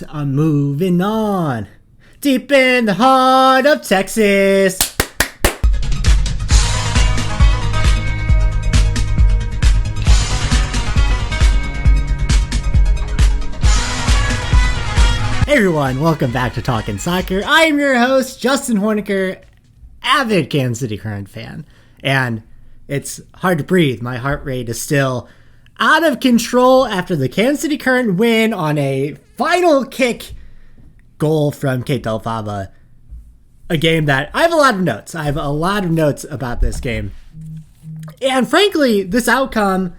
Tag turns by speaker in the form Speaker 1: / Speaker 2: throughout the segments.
Speaker 1: right, I'm moving on. Deep in the heart of Texas. Hey everyone, welcome back to Talkin' Soccer. I am your host, Justin Horniker, avid Kansas City Current fan. And it's hard to breathe. My heart rate is still out of control after the Kansas City Current win on a final kick goal from Fava. A game that I have a lot of notes. I have a lot of notes about this game. And frankly, this outcome,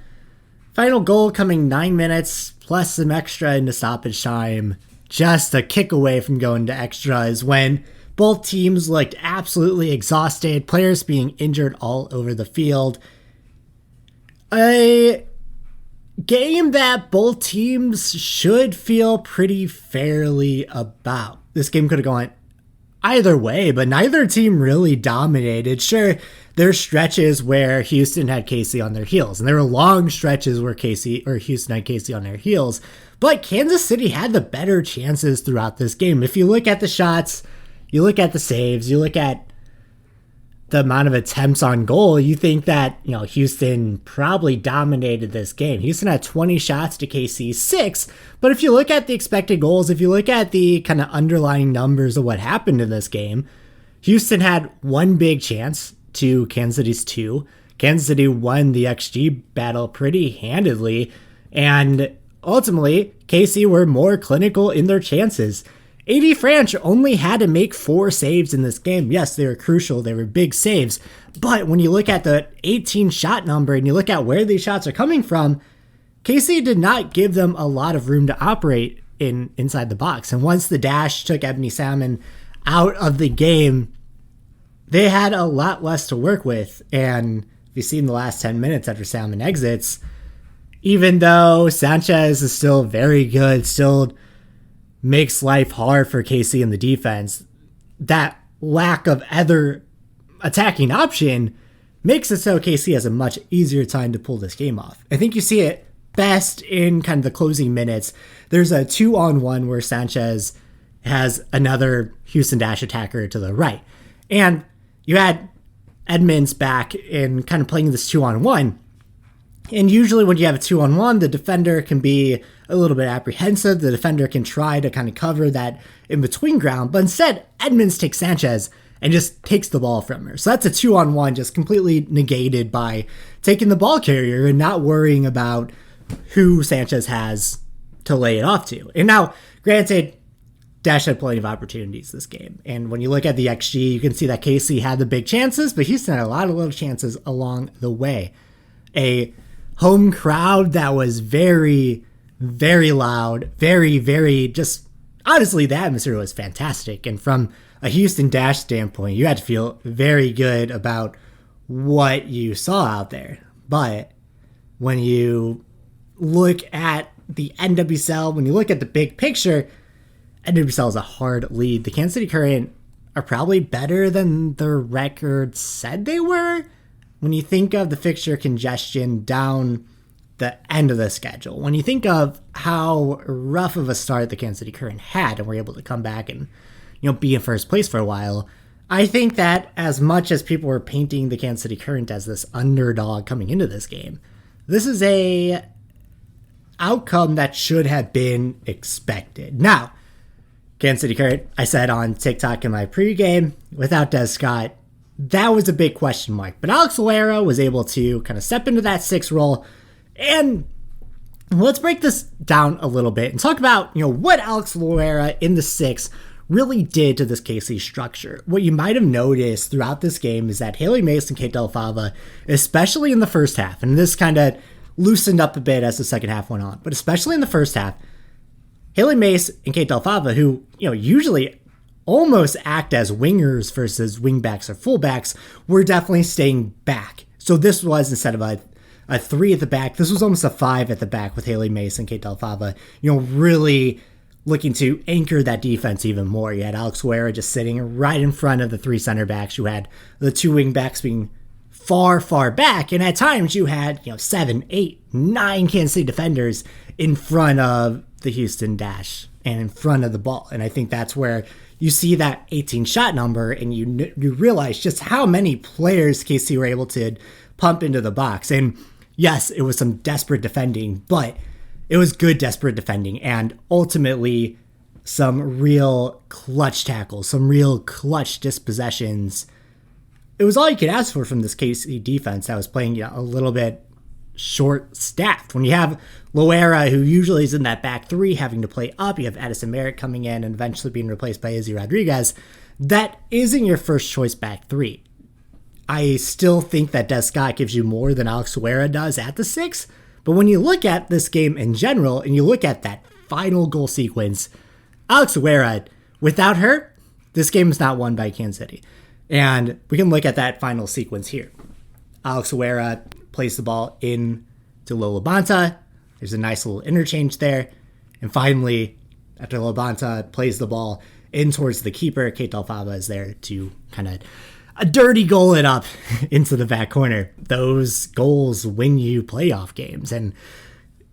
Speaker 1: final goal coming 9 minutes plus some extra into stoppage time, just a kick away from going to extras when both teams looked absolutely exhausted, players being injured all over the field. A game that both teams should feel pretty fairly about. This game could have gone either way, but neither team really dominated. Sure, there's stretches where Houston had KC on their heels, and there were long stretches where Houston had KC on their heels, but Kansas City had the better chances throughout this game. If you look at the shots, you look at the saves, you look at the amount of attempts on goal, you think that, Houston probably dominated this game. Houston had 20 shots to KC's 6, but if you look at the expected goals, if you look at the kind of underlying numbers of what happened in this game, Houston had one big chance to Kansas City's 2. Kansas City won the XG battle pretty handedly, and ultimately, KC were more clinical in their chances. AD Franch only had to make 4 saves in this game. Yes, they were crucial. They were big saves. But when you look at the 18 shot number and you look at where these shots are coming from, KC did not give them a lot of room to operate inside the box. And once the dash took Ebony Salmon out of the game, they had a lot less to work with. And if you see in the last 10 minutes after Salmon exits, even though Sanchez is still very good, still makes life hard for KC in the defense, that lack of other attacking option makes it so KC has a much easier time to pull this game off. I think you see it best in kind of the closing minutes. There's a 2-on-1 where Sanchez has another Houston Dash attacker to the right. And you had Edmonds back in kind of playing this 2-on-1. And usually when you have a 2-on-1, the defender can be a little bit apprehensive. The defender can try to kind of cover that in-between ground. But instead, Edmonds takes Sanchez and just takes the ball from her. So that's a 2-on-1 just completely negated by taking the ball carrier and not worrying about who Sanchez has to lay it off to. And now, granted, Dash had plenty of opportunities this game. And when you look at the XG, you can see that KC had the big chances, but Houston had a lot of little chances along the way. A home crowd that was very, very loud, very, very just, honestly, the atmosphere was fantastic. And from a Houston Dash standpoint, you had to feel very good about what you saw out there. But when you look at the NWSL, when you look at the big picture, NWSL is a hard lead. The Kansas City Current are probably better than the record said they were. When you think of the fixture congestion down the end of the schedule, when you think of how rough of a start the Kansas City Current had and were able to come back and be in first place for a while, I think that as much as people were painting the Kansas City Current as this underdog coming into this game, this is a outcome that should have been expected. Now, Kansas City Current, I said on TikTok in my pregame, without Des Scott, that was a big question mark. But Alex Loera was able to kind of step into that 6 role. And let's break this down a little bit and talk about, what Alex Loera in the 6 really did to this KC structure. What you might have noticed throughout this game is that Haley Mace and Kate Fava, especially in the first half, and this kind of loosened up a bit as the second half went on, but especially in the first half, Haley Mace and Kate Fava, who, usually almost act as wingers versus wingbacks or fullbacks, were definitely staying back. So this was, instead of a 3 at the back, this was almost a 5 at the back with Haley Mace and Kate Fava, really looking to anchor that defense even more. You had Alex Loera just sitting right in front of the 3 center backs. You had the 2 wing backs being far, far back. And at times you had, 7, 8, 9 Kansas City defenders in front of the Houston Dash. and in front of the ball. And I think that's where you see that 18 shot number and you realize just how many players KC were able to pump into the box. And yes, it was some desperate defending, but it was good desperate defending and ultimately some real clutch tackles, some real clutch dispossessions. It was all you could ask for from this KC defense that was playing a little bit short-staffed. When you have Loera, who usually is in that back three, having to play up, you have Addison Merritt coming in and eventually being replaced by Izzy Rodriguez, that isn't your first choice back three. I still think that Des Scott gives you more than Alex Loera does at the 6, but when you look at this game in general and you look at that final goal sequence, Alex Loera, without her, this game is not won by Kansas City. And we can look at that final sequence here. Alex Loera plays the ball in to Lolabanta. There's a nice little interchange there. And finally, after Lolabanta plays the ball in towards the keeper, Keita Fava is there to kind of a dirty goal it up into the back corner. Those goals win you playoff games. And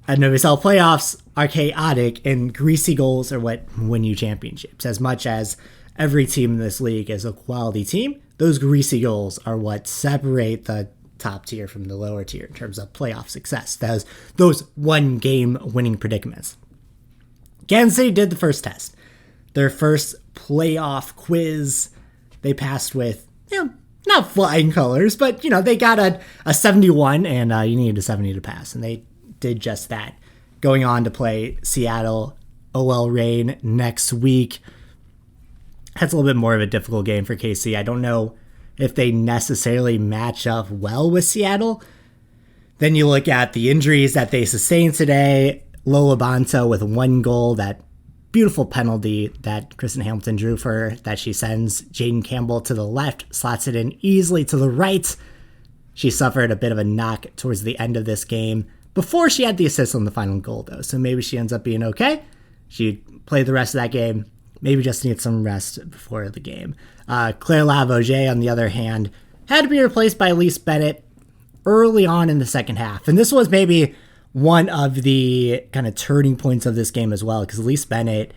Speaker 1: NWSL playoffs are chaotic, and greasy goals are what win you championships. As much as every team in this league is a quality team, those greasy goals are what separate the top tier from the lower tier in terms of playoff success. Those one game winning predicaments. Kansas City did the first test. Their first playoff quiz, they passed with, not flying colors, but, they got a 71 and you needed a 70 to pass. And they did just that. Going on to play Seattle OL Reign next week. That's a little bit more of a difficult game for KC. I don't know if they necessarily match up well with Seattle. Then you look at the injuries that they sustained today. Lola Bonta with 1 goal, that beautiful penalty that Kristen Hamilton drew for her, that she sends Jaden Campbell to the left, slots it in easily to the right. She suffered a bit of a knock towards the end of this game before she had the assist on the final goal, though. So maybe she ends up being okay. She played the rest of that game. Maybe just needs some rest before the game. Claire Lavoisier, on the other hand, had to be replaced by Elise Bennett early on in the second half. And this was maybe one of the kind of turning points of this game as well, because Elise Bennett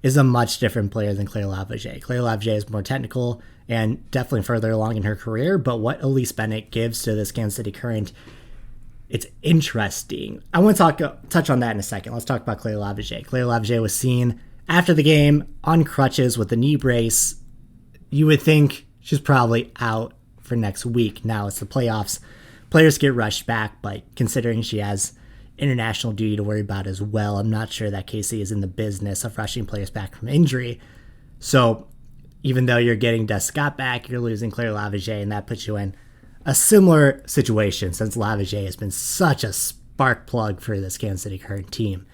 Speaker 1: is a much different player than Claire Lavoisier. Claire Lavoisier is more technical and definitely further along in her career, but what Elise Bennett gives to this Kansas City Current, it's interesting. I want to touch on that in a second. Let's talk about Claire Lavoisier. Claire Lavoisier was seen after the game on crutches with a knee brace. You would think she's probably out for next week. Now it's the playoffs. Players get rushed back, but considering she has international duty to worry about as well, I'm not sure that KC is in the business of rushing players back from injury. So even though you're getting Des Scott back, you're losing Claire Lavoisier, and that puts you in a similar situation since Lavoisier has been such a spark plug for this Kansas City Current team.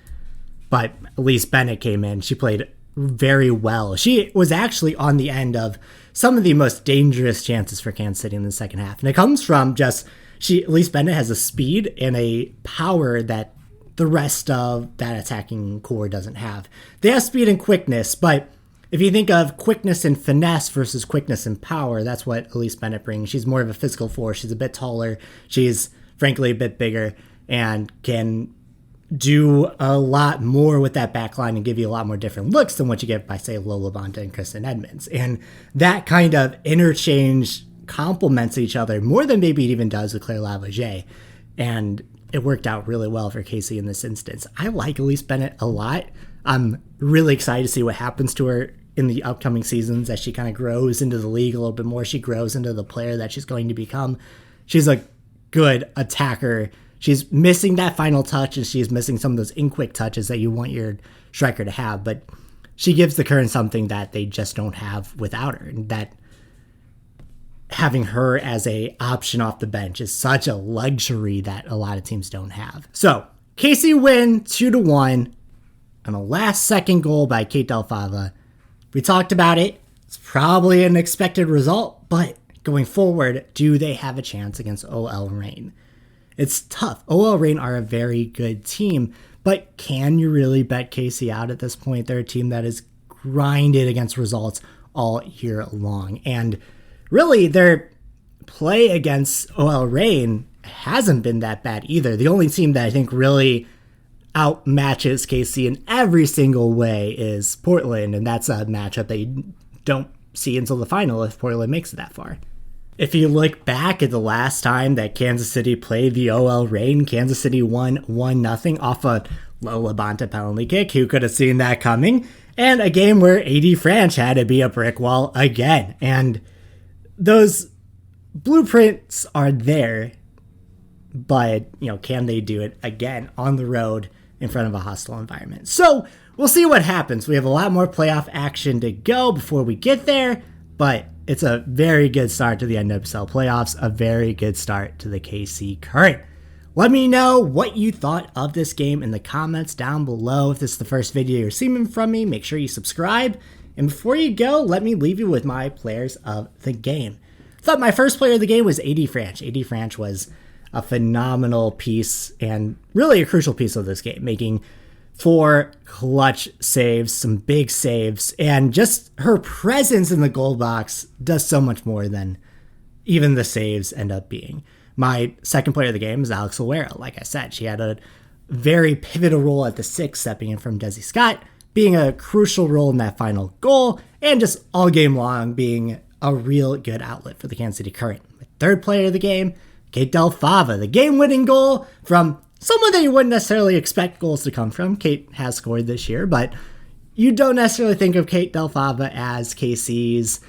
Speaker 1: But Elise Bennett came in. She played very well. She was actually on the end of some of the most dangerous chances for Kansas City in the second half. And it comes from just, Elise Bennett has a speed and a power that the rest of that attacking core doesn't have. They have speed and quickness, but if you think of quickness and finesse versus quickness and power, that's what Elise Bennett brings. She's more of a physical force. She's a bit taller. She's frankly a bit bigger and can do a lot more with that back line and give you a lot more different looks than what you get by, say, Lola Bonta and Kristen Edmonds. And that kind of interchange complements each other more than maybe it even does with Claire Lavoisier. And it worked out really well for KC in this instance. I like Elise Bennett a lot. I'm really excited to see what happens to her in the upcoming seasons as she kind of grows into the league a little bit more. She grows into the player that she's going to become. She's a good attacker. She's missing that final touch, and she's missing some of those in-quick touches that you want your striker to have. But she gives the Current something that they just don't have without her. And that having her as a option off the bench is such a luxury that a lot of teams don't have. So, KC win 2-1 on a last-second goal by Keita Fava. We talked about it. It's probably an expected result, but going forward, do they have a chance against OL Reign? It's tough. OL Reign are a very good team, but can you really bet KC out at this point? They're a team that is grinded against results all year long. And really, their play against OL Reign hasn't been that bad either. The only team that I think really outmatches KC in every single way is Portland, and that's a matchup that you don't see until the final if Portland makes it that far. If you look back at the last time that Kansas City played the OL Reign, Kansas City won 1-0 off a low Labonte penalty kick. Who could have seen that coming? And a game where AD Franch had to be a brick wall again. And those blueprints are there, but, can they do it again on the road in front of a hostile environment? So we'll see what happens. We have a lot more playoff action to go before we get there, but it's a very good start to the NWSL playoffs, a very good start to the KC Current. Let me know what you thought of this game in the comments down below. If this is the first video you're seeing from me, make sure you subscribe. And before you go, let me leave you with my players of the game. I thought my first player of the game was AD Franch. AD Franch was a phenomenal piece and really a crucial piece of this game, making 4 clutch saves, some big saves, and just her presence in the goal box does so much more than even the saves end up being. My second player of the game is Alex Loera. Like I said, she had a very pivotal role at the 6, stepping in from Desi Scott, being a crucial role in that final goal, and just all game long being a real good outlet for the Kansas City Current. My third player of the game, Kate Del Fava, the game-winning goal from someone that you wouldn't necessarily expect goals to come from. Kate has scored this year, but you don't necessarily think of Kate Del Fava as KC's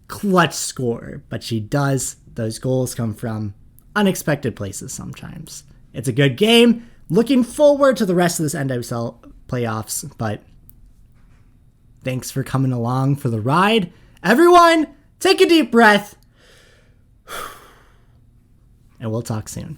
Speaker 1: clutch scorer, but she does. Those goals come from unexpected places sometimes. It's a good game. Looking forward to the rest of this NWSL playoffs, but thanks for coming along for the ride. Everyone, take a deep breath, and we'll talk soon.